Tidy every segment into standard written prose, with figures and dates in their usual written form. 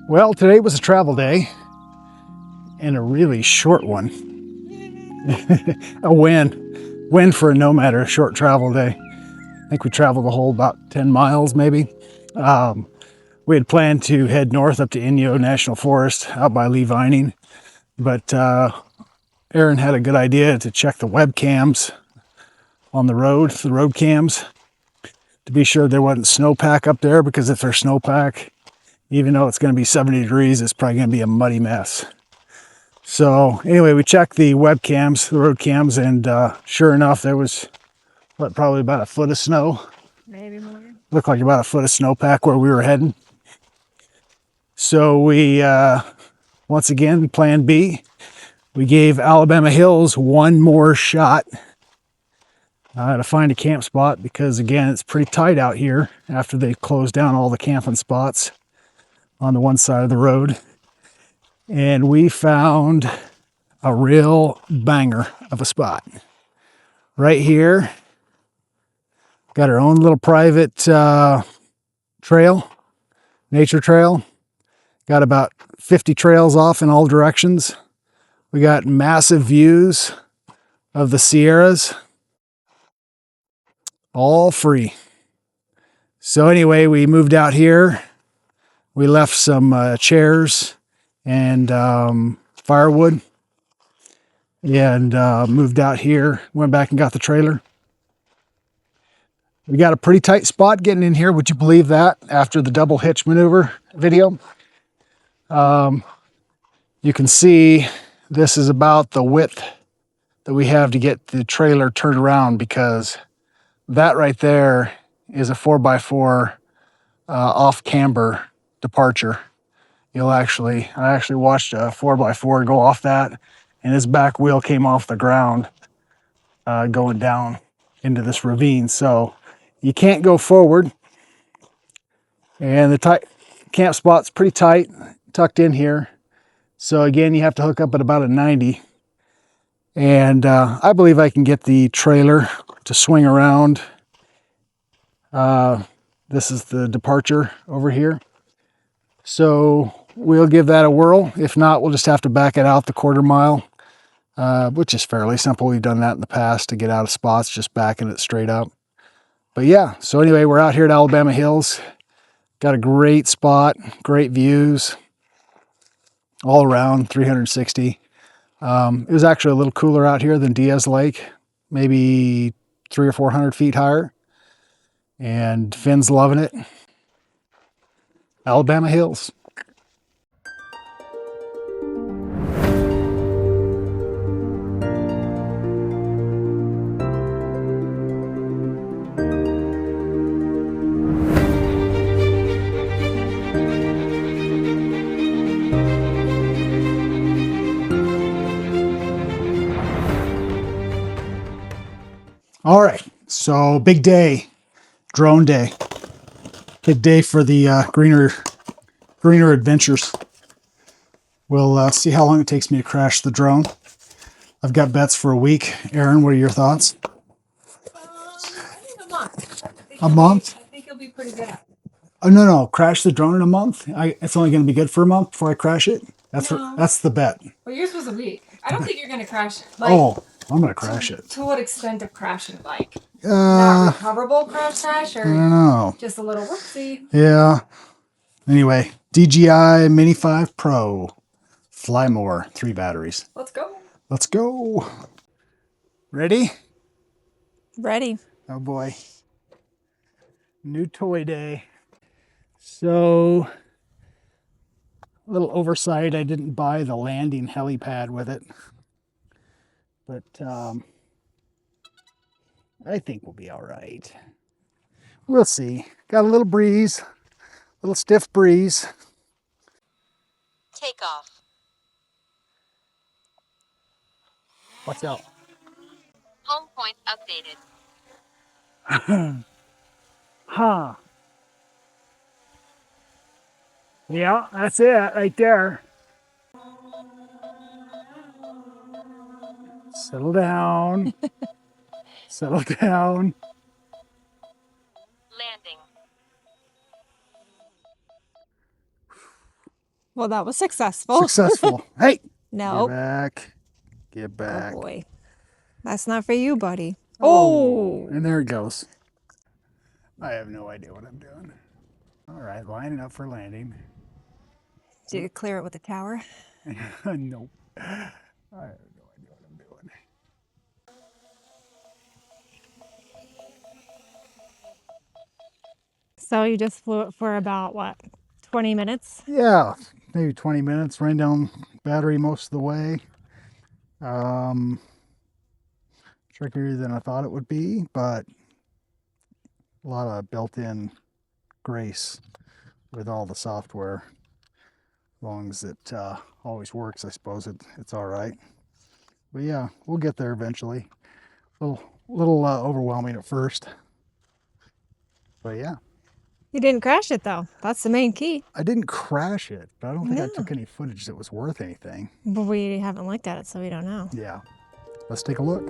Well, today was a travel day and a really short one. A win for a nomad or a short travel day. I think we traveled the whole about 10 miles maybe. We had planned to head north up to Inyo National Forest out by Lee Vining, but Aaron had a good idea to check the webcams on the road cams, to be sure there wasn't snowpack up there, because if there's snowpack, even though it's going to be 70 degrees, it's probably going to be a muddy mess. So anyway, we checked the webcams, the road cams, and sure enough, there was probably about a foot of snow. Maybe more. Looked like about a foot of snowpack where we were heading. So we, once again, plan B. We gave Alabama Hills one more shot to find a camp spot, because again, it's pretty tight out here after they closed down all the camping spots on the one side of the road. And we found a real banger of a spot right here. Got our own little private trail, nature trail. Got about 50 trails off in all directions. We got massive views of the Sierras, all free. So anyway, we moved out here. We left some chairs and firewood, and moved out here. Went back and got the trailer. We got a pretty tight spot getting in here. Would you believe that? After the double hitch maneuver video, you can see this is about the width that we have to get the trailer turned around, because that right there is a 4x4 off camber departure. I actually watched a 4x4 go off that, and his back wheel came off the ground going down into this ravine. So you can't go forward, and the camp spot's pretty tight, tucked in here. So again, you have to hook up at about a 90, and I believe I can get the trailer to swing around. This is the departure over here. So we'll give that a whirl. If not, we'll just have to back it out the quarter mile, which is fairly simple. We've done that in the past to get out of spots, just backing it straight up. But yeah, so anyway, we're out here at Alabama Hills. Got a great spot, great views all around 360. It was actually a little cooler out here than Diaz Lake, maybe 300 or 400 feet higher. And Finn's loving it. Alabama Hills. All right, so big day, drone day. Big day for the greener adventures. We'll see how long it takes me to crash the drone. I've got bets for a week. Aaron, what are your thoughts? I think a month. A month? I think you'll be pretty good at it. Oh, no, crash the drone in a month? It's only going to be good for a month before I crash it? That's the bet. Well, yours was a week. I don't think you're going to crash. I'm going to crash it. To what extent of crashing? Not recoverable crash, or I don't know. just a little whoopsie? Yeah. Anyway, DJI Mini 5 Pro. Fly more, 3 batteries. Let's go. Let's go. Ready? Ready. Oh boy. New toy day. So, a little oversight. I didn't buy the landing helipad with it. But I think we'll be all right. We'll see. Got a little breeze. A little stiff breeze. Take off. Watch out. Home point updated. Huh. Yeah, that's it right there. Settle down. Settle down. Landing. Well, that was successful. Successful. Hey! No. Get back. Get back. Oh, boy. That's not for you, buddy. Oh! Oh! And there it goes. I have no idea what I'm doing. All right, lining up for landing. Did you clear it with the tower? Nope. I have no idea what I'm doing. So you just flew it for about, what, 20 minutes? Yeah, maybe 20 minutes. Ran down battery most of the way. Trickier than I thought it would be, but a lot of built-in grace with all the software. As long as it always works, I suppose it's all right. But yeah, we'll get there eventually. A little overwhelming at first. But yeah. You didn't crash it, though. That's the main key. I didn't crash it, but I don't think I No. took any footage that was worth anything. But we haven't looked at it, so we don't know. Yeah. Let's take a look.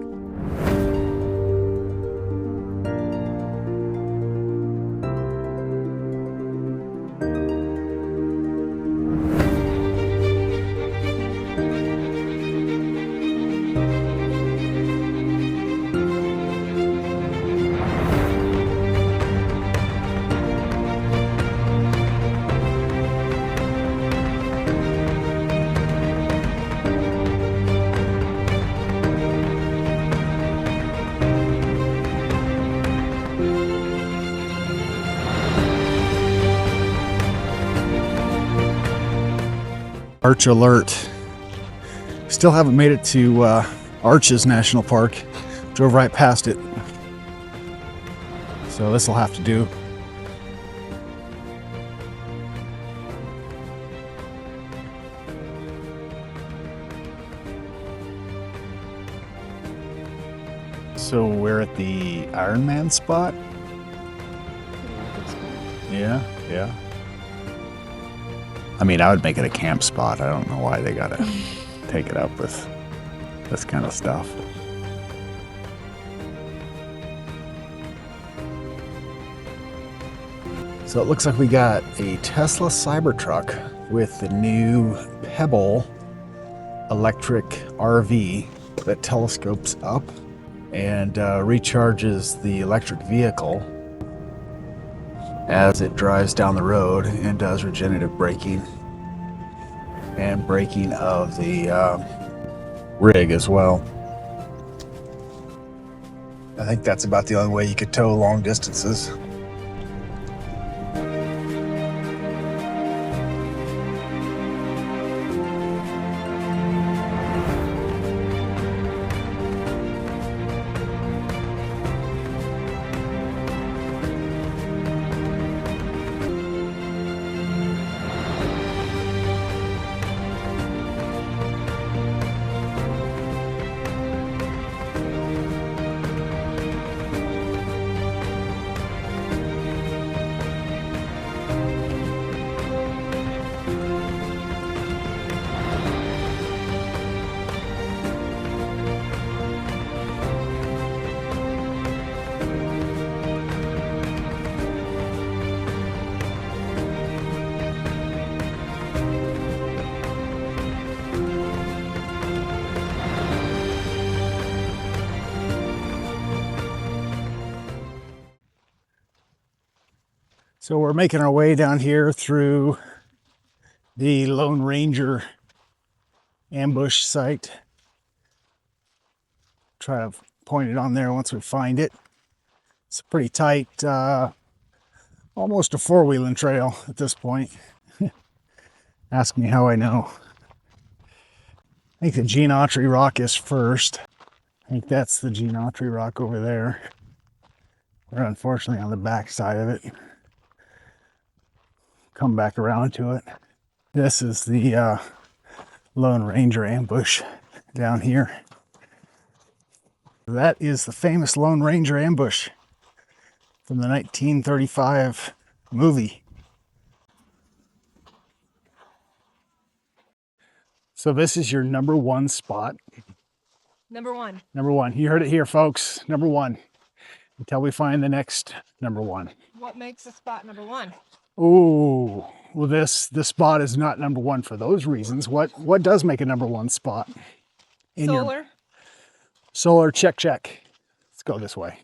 Arch alert. Still haven't made it to Arches National Park. Drove right past it. So this will have to do. So we're at the Iron Man spot? Yeah, yeah. I mean, I would make it a camp spot. I don't know why they gotta take it up with this kind of stuff. So it looks like we got a Tesla Cybertruck with the new Pebble electric RV that telescopes up and recharges the electric vehicle as it drives down the road and does regenerative braking and braking of the rig as well. I think that's about the only way you could tow long distances. So we're making our way down here through the Lone Ranger ambush site. Try to point it on there once we find it. It's a pretty tight, almost a four-wheeling trail at this point. Ask me how I know. I think the Gene Autry rock is first. I think that's the Gene Autry rock over there. We're unfortunately on the back side of it. Come back around to it. This is the Lone Ranger ambush down here. That is the famous Lone Ranger ambush from the 1935 movie. So this is your number one spot. Number one. Number one. You heard it here, folks. Number one. Until we find the next number one. What makes a spot number one? Ooh, Well, this spot is not number one for those reasons. What does make a number one spot? In your Solar. solar, check. Let's go this way.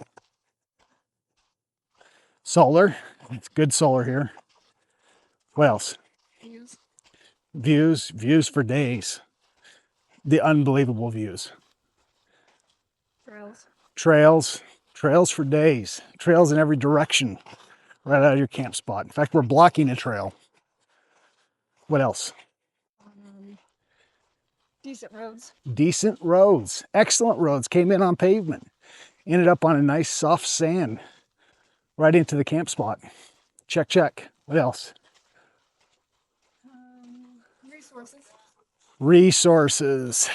Solar. It's good solar here. What else? Views for days. The unbelievable views. Trails for days. Trails in every direction, right out of your camp spot. In fact, we're blocking a trail. What else? Decent roads. Excellent roads. Came in on pavement. Ended up on a nice soft sand right into the camp spot. Check. What else? Resources.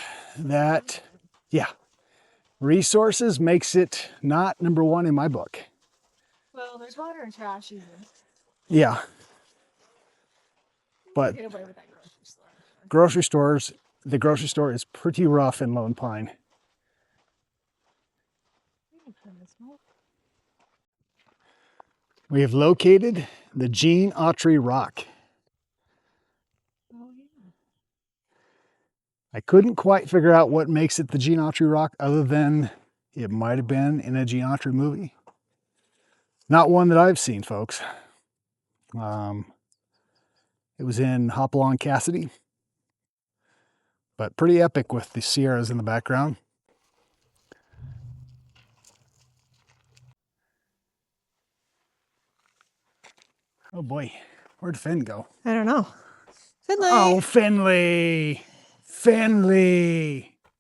Resources makes it not number one in my book. Well, there's water and trash even. Yeah. But Get away with that grocery store. the grocery store is pretty rough in Lone Pine. We have located the Gene Autry Rock. Oh, yeah. I couldn't quite figure out what makes it the Gene Autry Rock other than it might have been in a Gene Autry movie. Not one that I've seen, folks. It was in Hopalong Cassidy, but pretty epic with the Sierras in the background. Oh boy, where'd Finn go? I don't know. Finley. Oh, Finley.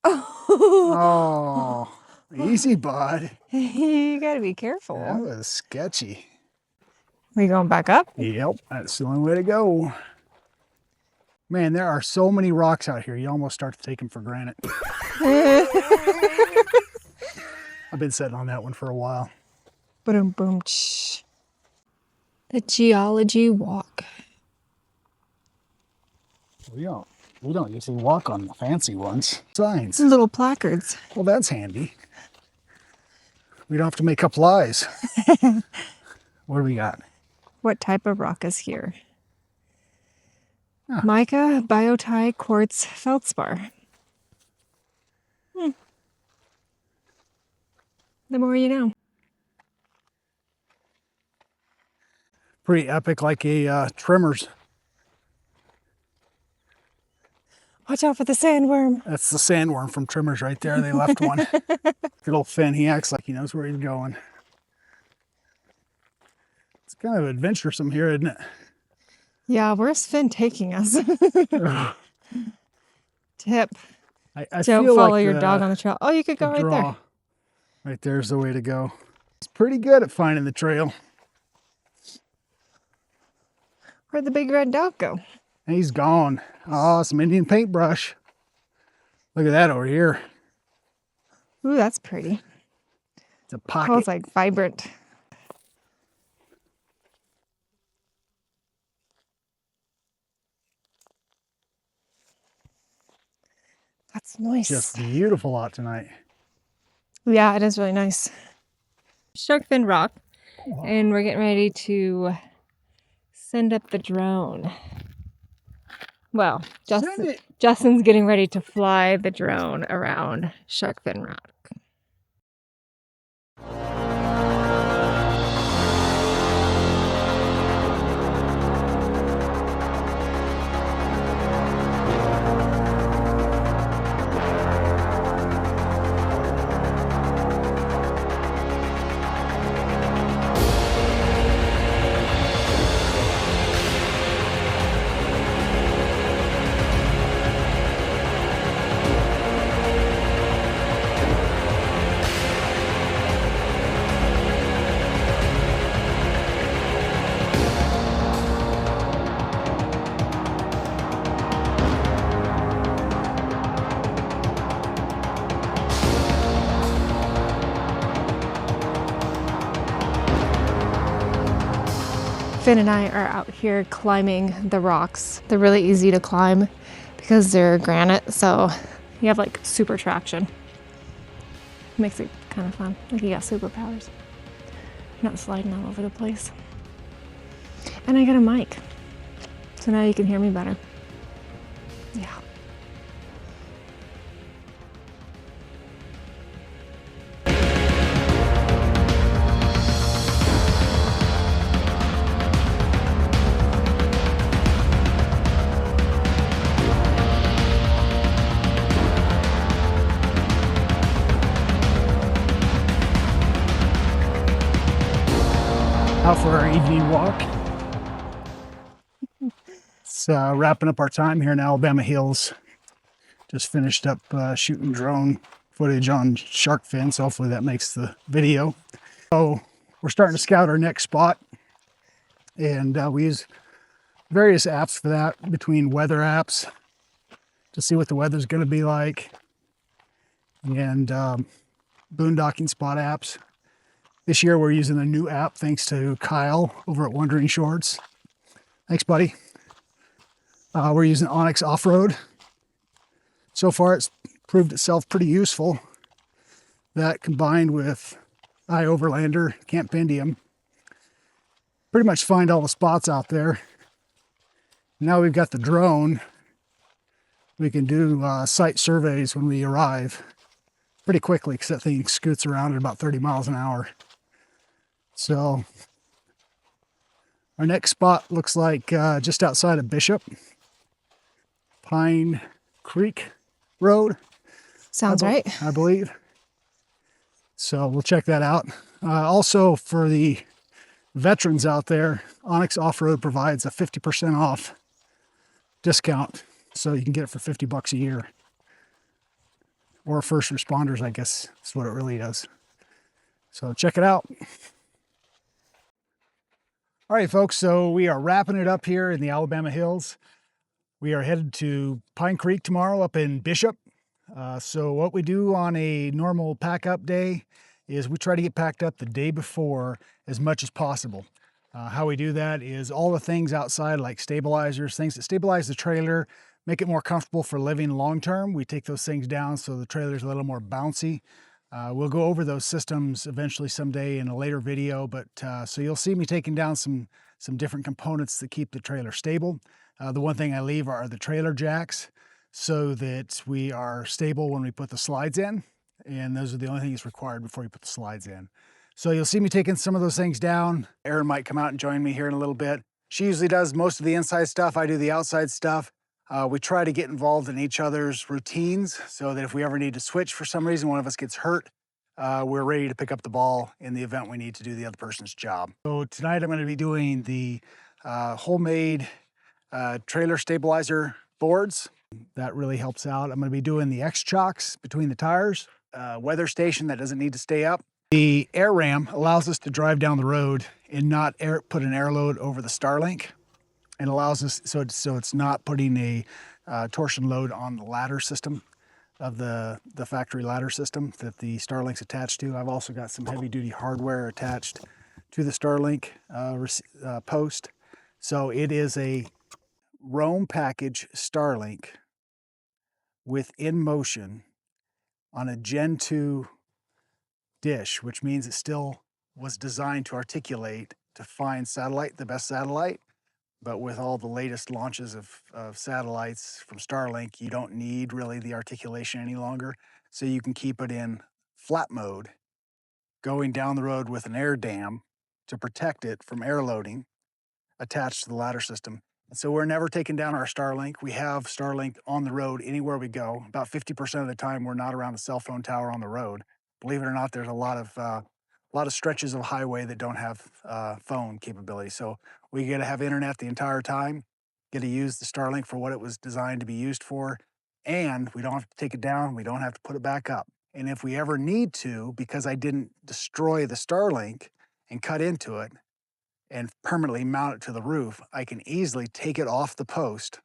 Oh, easy, bud. You gotta be careful. That was sketchy. We going back up? Yep, that's the only way to go. Man, there are so many rocks out here, you almost start to take them for granted. I've been sitting on that one for a while. Boom, boom. The geology walk. We don't usually walk on the fancy ones. Signs. Little placards. Well, that's handy. We don't have to make up lies. What do we got? What type of rock is here? Huh. Mica, biotite, quartz, feldspar. The more you know. Pretty epic, like a Trimmers. Watch out for the sandworm. That's the sandworm from Trimmers right there. They left one. Good old Finn. He acts like he knows where he's going. It's kind of adventuresome here, isn't it? Yeah, where's Finn taking us? Tip. I Don't feel follow like your dog on the trail. Oh, you could go right draw there. right there's the way to go. He's pretty good at finding the trail. Where'd the big red dog go? He's gone. Oh, some Indian paintbrush. Look at that over here. Ooh, that's pretty. It's a Oh, pocket. it's like vibrant. That's nice. Just beautiful out tonight. Yeah, it is really nice. Shark fin rock. Wow. And we're getting ready to send up the drone. Well, Justin's getting ready to fly the drone around Shark fin rock. Finn and I are out here climbing the rocks. They're really easy to climb because they're granite, so you have like super traction. Makes it kind of fun, like you got superpowers. You're not sliding all over the place. And I got a mic. So now you can hear me better. Yeah. Out for our evening walk. It's wrapping up our time here in Alabama Hills. Just finished up shooting drone footage on shark fin, so hopefully that makes the video. So we're starting to scout our next spot, and we use various apps for that, between weather apps to see what the weather's going to be like, and boondocking spot apps. This year we're using a new app thanks to Kyle over at Wandering Shorts. Thanks, buddy. We're using Onyx Off-Road. So far it's proved itself pretty useful. That combined with iOverlander, Campendium, pretty much find all the spots out there. Now we've got the drone. We can do site surveys when we arrive pretty quickly, because that thing scoots around at about 30 miles an hour. So our next spot looks like just outside of Bishop, Pine Creek Road. Sounds right. I believe. So we'll check that out. Also, for the veterans out there, Onyx Off-Road provides a 50% off discount, so you can get it for $50 a year. Or first responders, I guess is what it really is. So check it out. All right, folks, so we are wrapping it up here in the Alabama Hills. We are headed to Pine Creek tomorrow up in Bishop. So what we do on a normal pack-up day is we try to get packed up the day before as much as possible. How we do that is all the things outside, like stabilizers, things that stabilize the trailer, make it more comfortable for living long-term. We take those things down so the trailer's a little more bouncy. We'll go over those systems eventually someday in a later video, but so you'll see me taking down some different components that keep the trailer stable. The one thing I leave are the trailer jacks, so that we are stable when we put the slides in, and those are the only things required before you put the slides in. So you'll see me taking some of those things down. Erin might come out and join me here in a little bit. She usually does most of the inside stuff. I do the outside stuff. We try to get involved in each other's routines so that if we ever need to switch for some reason, one of us gets hurt, we're ready to pick up the ball in the event we need to do the other person's job. So tonight I'm going to be doing the homemade trailer stabilizer boards. That really helps out. I'm going to be doing the X-chocks between the tires, weather station that doesn't need to stay up. The air ram allows us to drive down the road and not put an air load over the Starlink, and allows us, so it's not putting a torsion load on the ladder system of the factory ladder system that the Starlink's attached to. I've also got some heavy duty hardware attached to the Starlink post. So it is a Roam package Starlink with InMotion on a Gen 2 dish, which means it still was designed to articulate to find satellite, the best satellite. But with all the latest launches of satellites from Starlink, you don't need really the articulation any longer. So you can keep it in flat mode, going down the road with an air dam to protect it from air loading attached to the ladder system. And so we're never taking down our Starlink. We have Starlink on the road anywhere we go. About 50% of the time, we're not around a cell phone tower on the road. Believe it or not, there's a lot of stretches of highway that don't have phone capability. So we get to have internet the entire time, get to use the Starlink for what it was designed to be used for, and we don't have to take it down, we don't have to put it back up. And if we ever need to, because I didn't destroy the Starlink and cut into it and permanently mount it to the roof, I can easily take it off the post,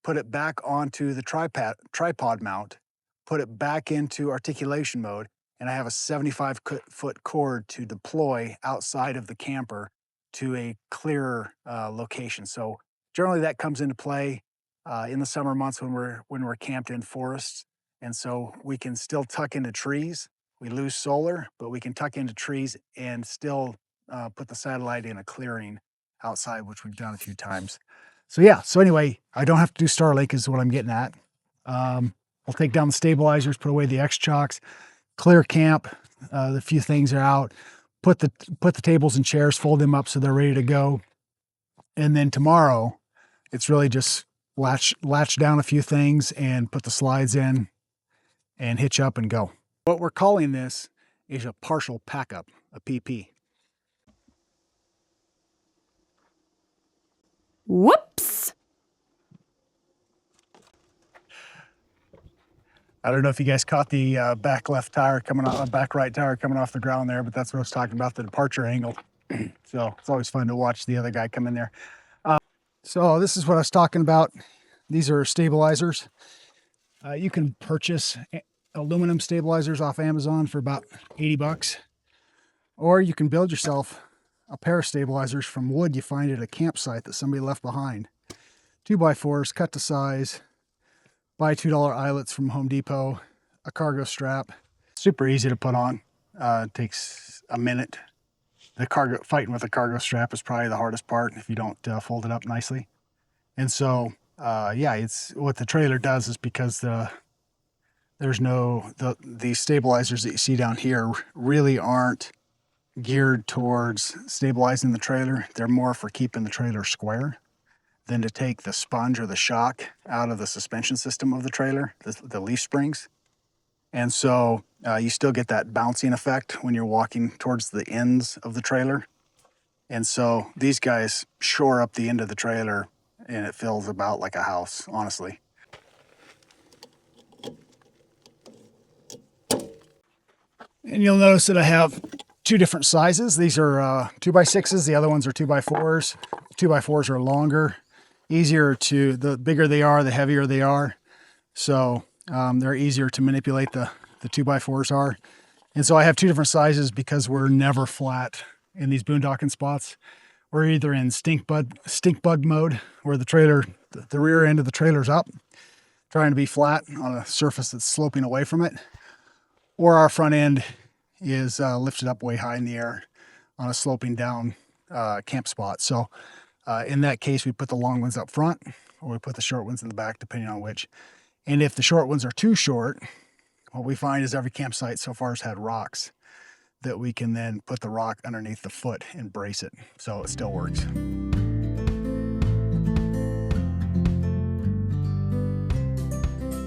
put it back onto the tripod mount, put it back into articulation mode, and I have a 75-foot cord to deploy outside of the camper to a clearer location. So generally that comes into play in the summer months when we're camped in forests. And so we can still tuck into trees. We lose solar, but we can tuck into trees and still put the satellite in a clearing outside, which we've done a few times. So anyway, I don't have to do Starlink is what I'm getting at. I'll take down the stabilizers, put away the X-chocks, clear camp. The few things are out, put the tables and chairs, fold them up so they're ready to go. And then tomorrow, it's really just latch down a few things and put the slides in and hitch up and go. What we're calling this is a partial pack up, a PP. Whoops. I don't know if you guys caught the back right tire coming off the ground there, but that's what I was talking about, the departure angle. So it's always fun to watch the other guy come in there. So this is what I was talking about. These are stabilizers. You can purchase aluminum stabilizers off Amazon for about 80 bucks. Or you can build yourself a pair of stabilizers from wood you find at a campsite that somebody left behind. 2x4s, cut to size. Buy $2 eyelets from Home Depot, a cargo strap. Super easy to put on. It takes a minute. Fighting with a cargo strap is probably the hardest part if you don't fold it up nicely. And so, yeah, it's what the trailer does is because these stabilizers that you see down here really aren't geared towards stabilizing the trailer. They're more for keeping the trailer square than to take the sponge or the shock out of the suspension system of the trailer, the leaf springs. And so you still get that bouncing effect when you're walking towards the ends of the trailer. And so these guys shore up the end of the trailer and it feels about like a house, honestly. And you'll notice that I have two different sizes. These are 2x6s, the other ones are 2x4s. 2x4s are longer, the bigger they are, the heavier they are. So they're easier to manipulate, the 2x4s are. And so I have two different sizes because we're never flat in these boondocking spots. We're either in stink bug mode, where the rear end of the trailer's up, trying to be flat on a surface that's sloping away from it, or our front end is lifted up way high in the air on a sloping down camp spot. So in that case, we put the long ones up front, or we put the short ones in the back, depending on which. And if the short ones are too short, what we find is every campsite so far has had rocks that we can then put the rock underneath the foot and brace it. So it still works.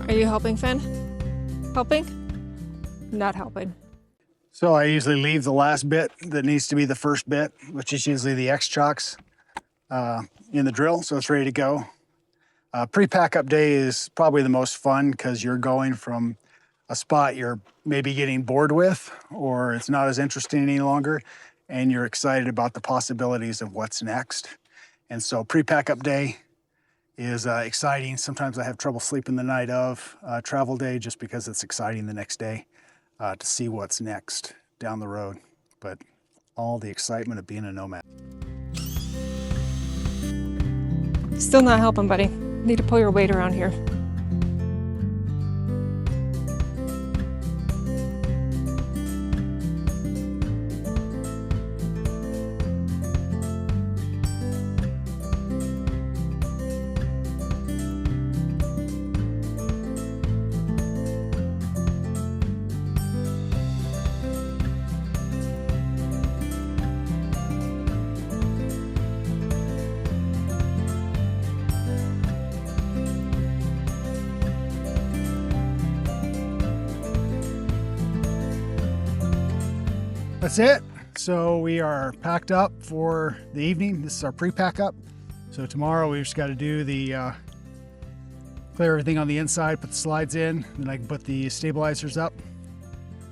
Are you helping, Finn? Helping? Not helping. So I usually leave the last bit that needs to be the first bit, which is usually the X-chocks in the drill, so it's ready to go. Pre-pack up day is probably the most fun because you're going from a spot you're maybe getting bored with, or it's not as interesting any longer, and you're excited about the possibilities of what's next. And so pre-pack up day is exciting. Sometimes I have trouble sleeping the night of travel day just because it's exciting the next day to see what's next down the road. But all the excitement of being a nomad. Still not helping, buddy. Need to pull your weight around here. That's it. So we are packed up for the evening. This is our pre-pack up. So tomorrow we just got to do the clear everything on the inside, put the slides in, then I can put the stabilizers up,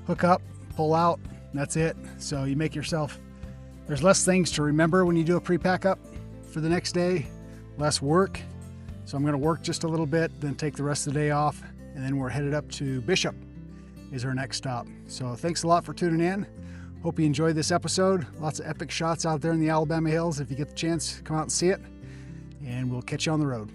hook up, pull out, and that's it. So you make yourself, there's less things to remember when you do a pre-pack up for the next day, less work. So I'm going to work just a little bit, then take the rest of the day off, and then we're headed up to Bishop is our next stop. So thanks a lot for tuning in. Hope you enjoyed this episode. Lots of epic shots out there in the Alabama hills. If you get the chance, come out and see it, and we'll catch you on the road.